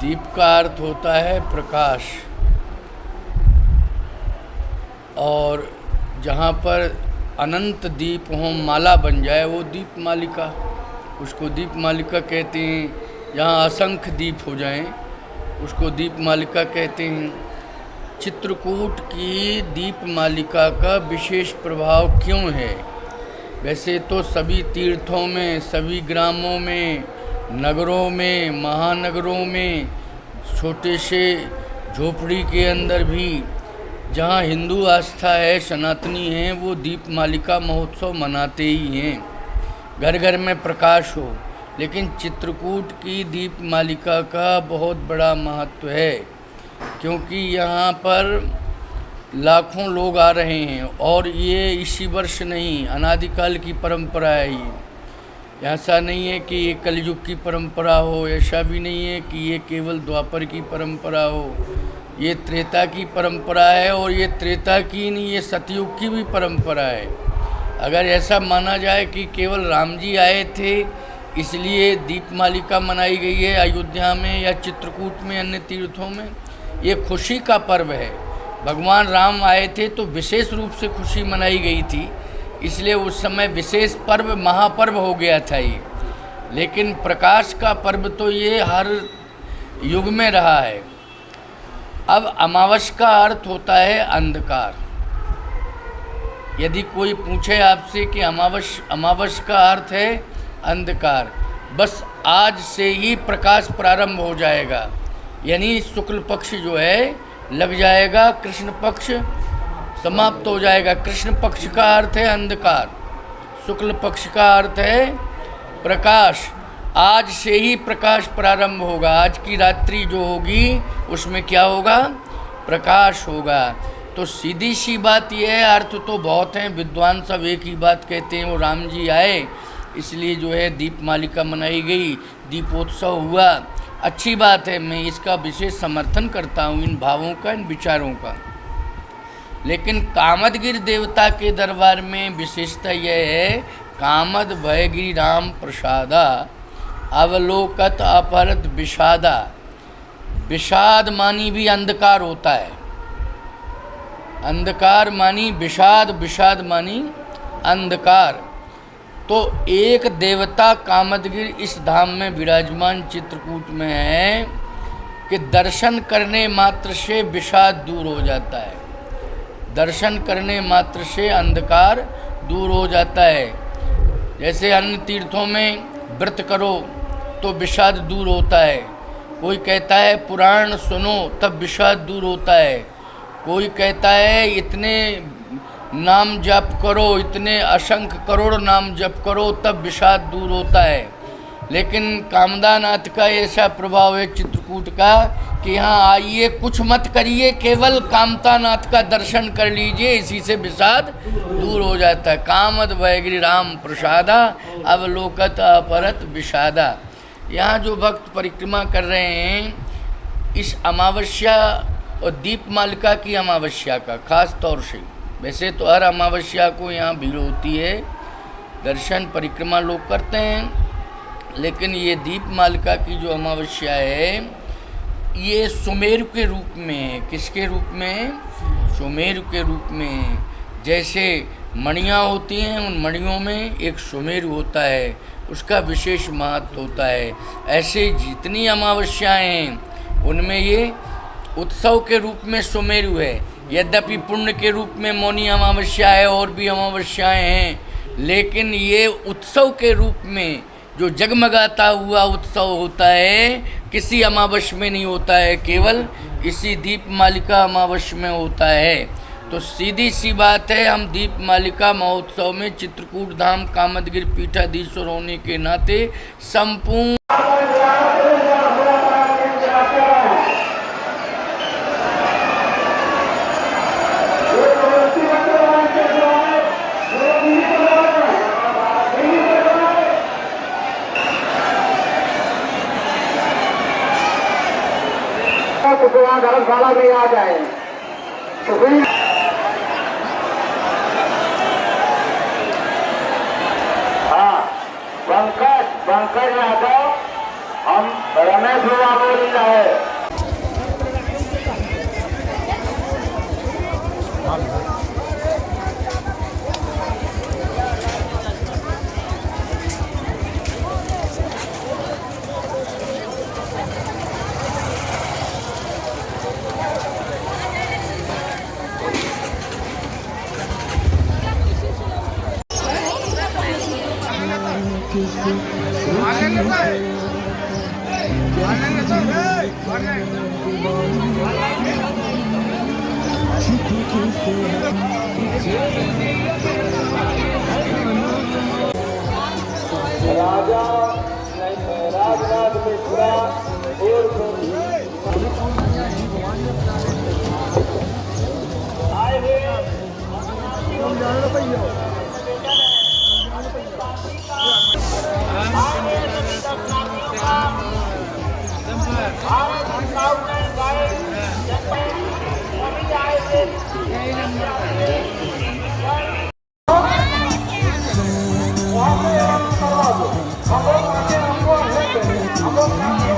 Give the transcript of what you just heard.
दीप का अर्थ होता है प्रकाश, और जहाँ पर अनंत दीप हों, माला बन जाए, वो दीप मालिका, उसको दीप मालिका कहते हैं। जहाँ असंख्य दीप हो जाएं, उसको दीप मालिका कहते हैं। चित्रकूट की दीप मालिका का विशेष प्रभाव क्यों है? वैसे तो सभी तीर्थों में, सभी ग्रामों में, नगरों में, महानगरों में, छोटे से झोपड़ी के अंदर भी जहाँ हिंदू आस्था है, सनातनी हैं, वो दीप मालिका महोत्सव मनाते ही हैं, घर घर में प्रकाश हो। लेकिन चित्रकूट की दीप मालिका का बहुत बड़ा महत्व है, क्योंकि यहाँ पर लाखों लोग आ रहे हैं, और ये इसी वर्ष नहीं, अनादिकाल की परंपरा है। ये ऐसा नहीं है कि ये कलयुग की परंपरा हो, ऐसा भी नहीं है कि ये केवल द्वापर की परंपरा हो। ये त्रेता की परंपरा है, और ये त्रेता की नहीं, ये सतयुग की भी परंपरा है। अगर ऐसा माना जाए कि केवल राम जी आए थे इसलिए दीप मालिका मनाई गई है अयोध्या में या चित्रकूट में, अन्य तीर्थों में, ये खुशी का पर्व है। भगवान राम आए थे तो विशेष रूप से खुशी मनाई गई थी, इसलिए उस समय विशेष पर्व, महापर्व हो गया था ये। लेकिन प्रकाश का पर्व तो ये हर युग में रहा है। अब अमावस का अर्थ होता है अंधकार। यदि कोई पूछे आपसे कि अमावस का अर्थ है अंधकार, बस आज से ही प्रकाश प्रारंभ हो जाएगा, यानी शुक्ल पक्ष जो है लग जाएगा, कृष्ण पक्ष समाप्त हो जाएगा। कृष्ण पक्ष का अर्थ है अंधकार, शुक्ल पक्ष का अर्थ है प्रकाश। आज से ही प्रकाश प्रारंभ होगा। आज की रात्रि जो होगी उसमें क्या होगा? प्रकाश होगा। तो सीधी सी बात यह है, अर्थ तो बहुत हैं, विद्वान सब एक ही बात कहते हैं, वो राम जी आए इसलिए जो है दीप मालिका मनाई गई, दीपोत्सव हुआ। अच्छी बात है, मैं इसका विशेष समर्थन करता हूँ, इन भावों का, इन विचारों का। लेकिन कामदगिरि देवता के दरबार में विशेषता यह है, कामद भयगिरि राम प्रसादा अवलोकत अपहरत विषादा। विषाद मानी भी अंधकार होता है, अंधकार मानी विषाद, विषाद मानी अंधकार। तो एक देवता कामदगिरि इस धाम में विराजमान चित्रकूट में है कि दर्शन करने मात्र से विषाद दूर हो जाता है, दर्शन करने मात्र से अंधकार दूर हो जाता है। जैसे अन्य तीर्थों में व्रत करो तो विषाद दूर होता है, कोई कहता है पुराण सुनो तब विषाद दूर होता है, कोई कहता है इतने नाम जप करो, इतने असंख्य करोड़ नाम जप करो तब विषाद दूर होता है। लेकिन कामदानाथ का ऐसा प्रभाव है चित्रकूट का कि यहाँ आइए, कुछ मत करिए, केवल कामतानाथ का दर्शन कर लीजिए, इसी से विषाद दूर हो जाता है। कामद भयगिरि राम प्रसादा अवलोकत अपहरत विषादा। यहाँ जो भक्त परिक्रमा कर रहे हैं, इस अमावस्या और दीप मालिका की अमावस्या का खास तौर से, वैसे तो हर अमावस्या को यहाँ भीड़ होती है, दर्शन परिक्रमा लोग करते हैं, लेकिन ये दीप मालिका की जो अमावस्या है ये सुमेरु के रूप में है। किसके रूप में? सुमेरु के रूप में। जैसे मणियाँ होती हैं, उन मणियों में एक सुमेरु होता है, उसका विशेष महत्व होता है। ऐसे जितनी अमावस्याएँ हैं उनमें ये उत्सव के रूप में सुमेरु है। यद्यपि पुण्य के रूप में मौनी अमावस्या है, और भी अमावस्याएँ हैं, लेकिन ये उत्सव के रूप में जो जगमगाता हुआ उत्सव होता है, किसी अमावस्या में नहीं होता है, केवल इसी दीप मालिका अमावस्या में होता है। तो सीधी सी बात है, हम दीप मालिका महोत्सव में चित्रकूट धाम कामदगिरि पीठाधीश्वर होने के नाते संपूर्ण धर्मशाला में आ जाए। हाँ, पंकज यादव, हम रमेश बाबा बोल रहे हैं। राजा राजनाथ मिश्रा उर्फ आए हुए हम लोग